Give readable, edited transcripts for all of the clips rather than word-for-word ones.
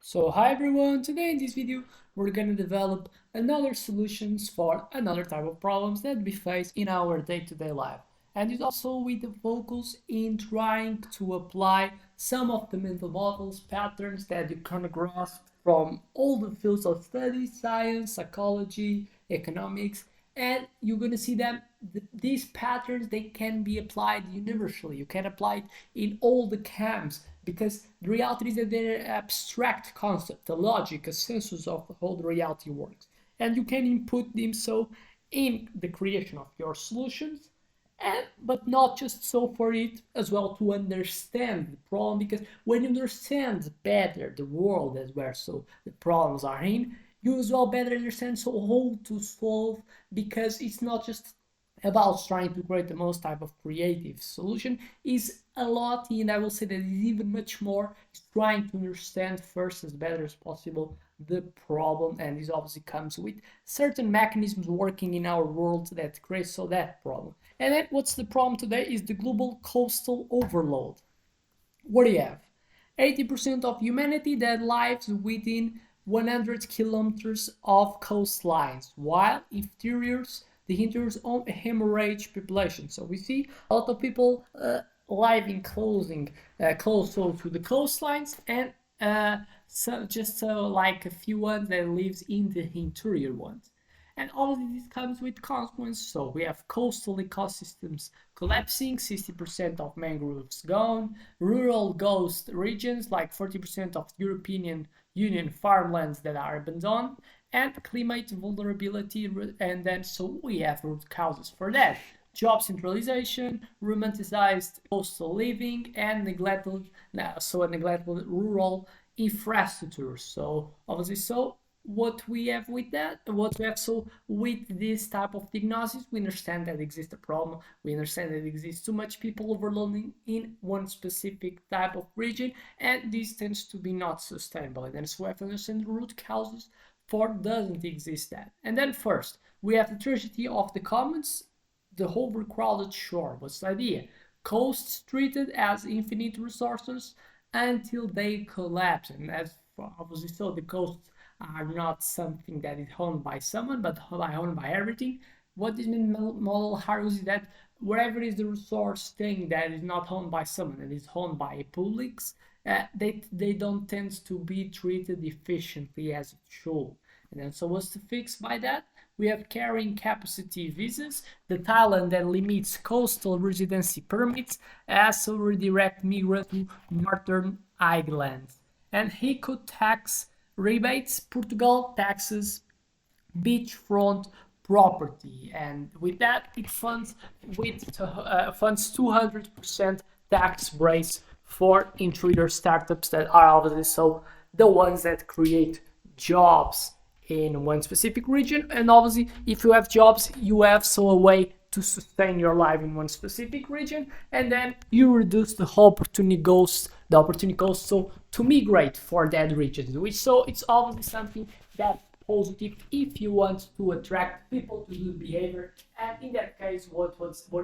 So hi everyone, today in this video we're gonna develop another solutions for another type of problems that we face in our day-to-day life. And it's also with the focus in trying to apply some of the mental models, patterns that you can grasp from all the fields of study, science, psychology, economics, and you're gonna see that these patterns they can be applied universally. You can apply it in all the camps because the reality is that they're abstract concept, a logic, a sensus of how the reality works, and you can input them so in the creation of your solutions, and but not just so for it as well to understand the problem, because when you understand better the world as where so the problems are in, you as well better understand so how to solve, because it's not just about trying to create the most type of creative solution, is a lot, and I will say that it's even much more is trying to understand first as better as possible the problem, and this obviously comes with certain mechanisms working in our world that creates so that problem. And then what's the problem today is the global coastal overload. What do you have? 80% of humanity that lives within 100 kilometers of coastlines, while the interiors own a hemorrhage population. So we see a lot of people living close to the coastlines, and like a few ones that lives in the interior ones. And all of this comes with consequences. So we have coastal ecosystems collapsing, 60% of mangroves gone, rural ghost regions like 40% of European Union farmlands that are abandoned, and climate vulnerability. And then so we have root causes for that: job centralization, romanticized coastal living, and neglected rural infrastructure. So obviously, so what we have with that, what we have so with this type of diagnosis, we understand that exists a problem. We understand that exists too much people overloading in one specific type of region, and this tends to be not sustainable. And then so we have to understand the root causes for doesn't exist that. And then first we have the tragedy of the commons, the overcrowded shore. What's the idea? Coasts treated as infinite resources until they collapse, and as obviously so the coasts are not something that is owned by someone but owned by everything. What this model argues is that wherever is the resource thing that is not owned by someone and is owned by publics, they don't tend to be treated efficiently as it should. And then so what's to fix by that? We have carrying capacity visas, the Thailand that limits coastal residency permits, as to redirect migrants to northern islands. And he could tax rebates. Portugal taxes beachfront property, and with that it funds 200% tax breaks for interior startups that are obviously so the ones that create jobs in one specific region. And obviously if you have jobs, you have so a way to sustain your life in one specific region, and then you reduce the opportunity cost so to migrate for that region, which so it's obviously something that positive if you want to attract people to do behavior. And in that case, what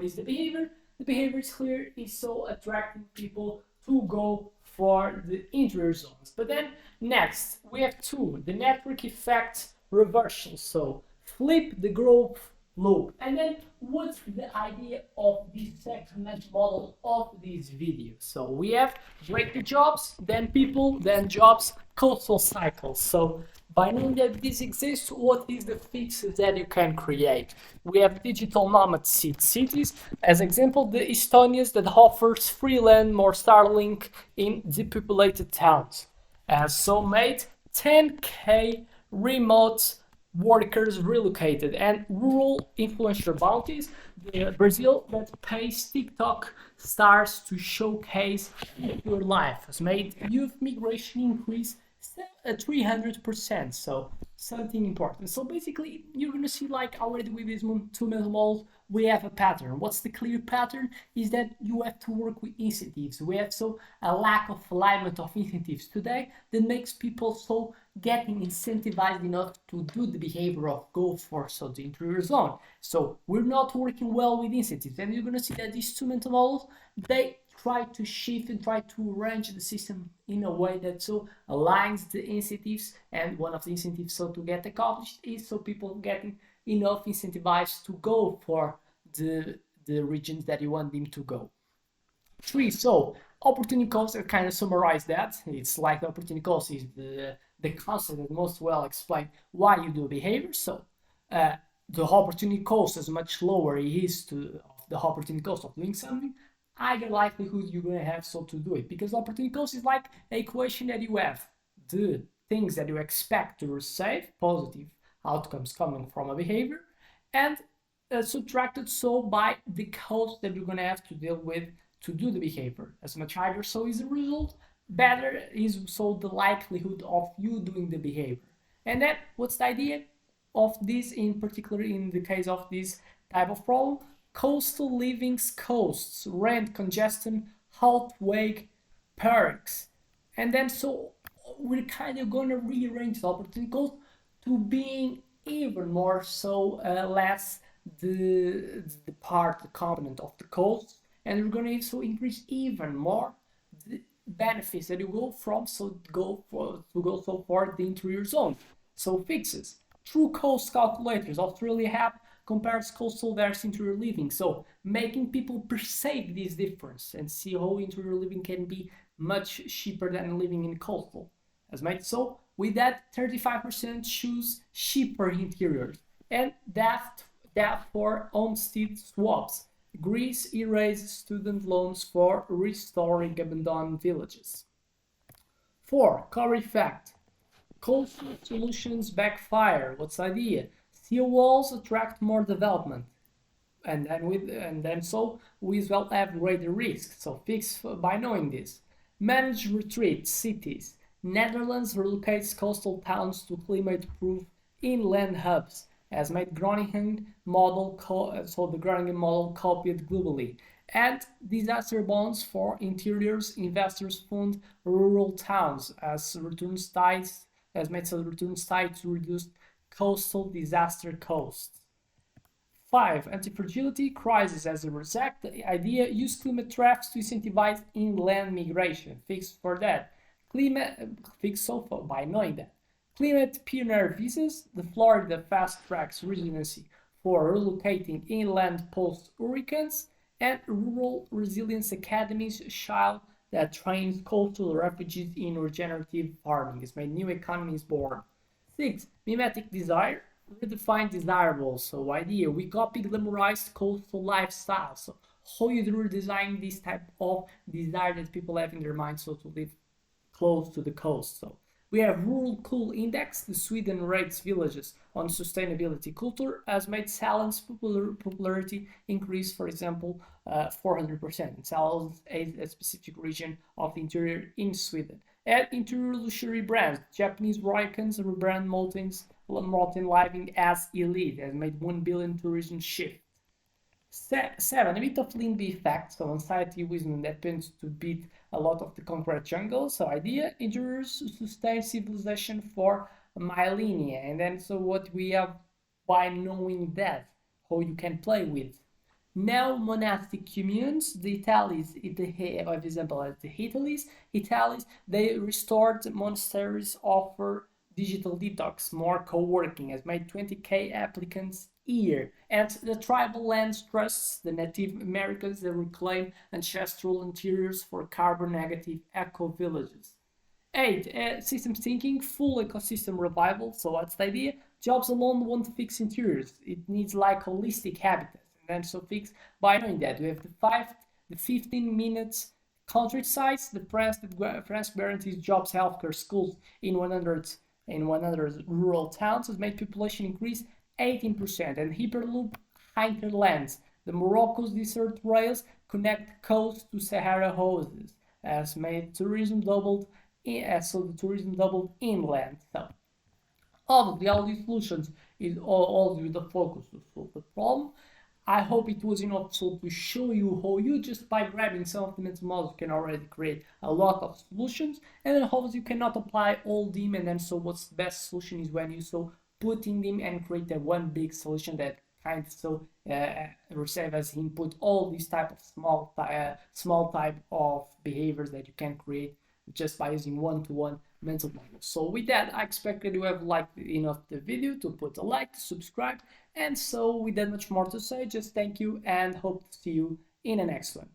is the behavior? The behavior is clear, is so attracting people to go for the interior zones. But then next we have two, the network effect reversal. So flip the growth loop. And then what's the idea of this second model of this video? So we have break the jobs, then people, then jobs, coastal cycles. So by knowing that this exists, what is the fixes that you can create? We have digital nomad cities. As example, the Estonians that offers free land, more Starlink in depopulated towns. As so made 10k remote workers relocated, and rural influencer bounties. Brazil that pays TikTok stars to showcase your life has made youth migration increase 300%. So something important. So basically, you're gonna see like already with these two mental models, we have a pattern. What's the clear pattern? Is that you have to work with incentives. We have so a lack of alignment of incentives today that makes people so getting incentivized enough to do the behavior of go for so the interior zone. So we're not working well with incentives, and you're gonna see that these two mental models they try to shift and try to arrange the system in a way that so aligns the incentives. And one of the incentives so to get accomplished is so people getting enough incentivized to go for the regions that you want them to go. Three, so opportunity cost, I kind of summarize that. It's like the opportunity cost is the concept that most well explain why you do behavior. So uh, the opportunity cost is much lower it is to the opportunity cost of doing something, higher likelihood you're gonna have so to do it. Because opportunity cost is like a equation that you have the things that you expect to receive, positive outcomes coming from a behavior, and subtracted so by the cost that you're gonna have to deal with to do the behavior. As much higher so is the result, better is so the likelihood of you doing the behavior. And then what's the idea of this in particular in the case of this type of problem? Coastal living's costs, rent, congestion, outweigh perks. And then so we're kind of gonna rearrange the opportunity cost to being even more so less the part, the component of the cost, and we're going to so increase even more the benefits that you go from so go for the interior zone. So fixes true cost calculators Australia have compares coastal versus interior living, so making people perceive this difference and see how interior living can be much cheaper than living in coastal. As made so with that 35% choose cheaper interiors, and that for homestead swaps. Greece erases student loans for restoring abandoned villages. 4. Core effect. Coastal solutions backfire. What's the idea? Sea walls attract more development, and then so we as well have greater risk. So fix by knowing this. Manage retreat cities. Netherlands relocates coastal towns to climate-proof inland hubs, as made Groningen model, so the Groningen model copied globally. And disaster bonds for interiors, investors fund rural towns as returns ties, as made so returns tied to reduce coastal disaster costs. 5. Anti-fragility crisis as a result. The idea use climate traps to incentivize inland migration. Fix for that. Fix so far by knowing that. Climate pioneer visas, the Florida fast tracks residency for relocating inland post hurricanes, and rural resilience academies child that trains coastal refugees in regenerative farming. It's made new economies born. 6. Mimetic desire, redefine desirable. So idea, we copy glamorized coastal lifestyle. So how you redesign this type of desire that people have in their mind so to live close to the coast. So we have Rural Cool Index, the Sweden rates villages on sustainability culture, has made Salon's popularity increase, for example, 400%. Salon's a specific region of the interior in Sweden. And interior luxury brands, Japanese Roikans rebrand Molten Living as elite, has made 1 billion tourism shift. 7. A bit of Limby effect, so anxiety wisdom that tends to beat a lot of the concrete jungle. So idea, interiors sustain civilization for millennia. And then so what we have by knowing that, how you can play with. Now monastic communes, the Italians, for example, as the Italians, they restored monasteries offer digital detox, more co-working, has made 20k applicants year. And the tribal lands trusts, the Native Americans, they reclaim ancestral interiors for carbon negative eco villages. 8. Systems thinking, full ecosystem revival. So what's the idea? Jobs alone won't fix interiors. It needs like holistic habitats. And then so fix by knowing that. We have the 15 minutes countryside, the France guarantees jobs, healthcare, schools in 100 rural towns has made population increase 18%, and Hyperloop hinterlands. The Morocco's desert rails connect coast to Sahara houses, as made tourism doubled. So the tourism doubled inland. So obviously, all these solutions is all with the focus to solve the problem. I hope it was enough so to show you how you just by grabbing some of the mental models can already create a lot of solutions, and then obviously you cannot apply all them, and then so what's the best solution is when you so putting them and create a one big solution that kind. So receive as input all these type of small type of behaviors that you can create just by using one-to-one mental model. So with that, I expect that you have liked enough the video to put a like, to subscribe, and so with that much more to say, just thank you and hope to see you in the next one.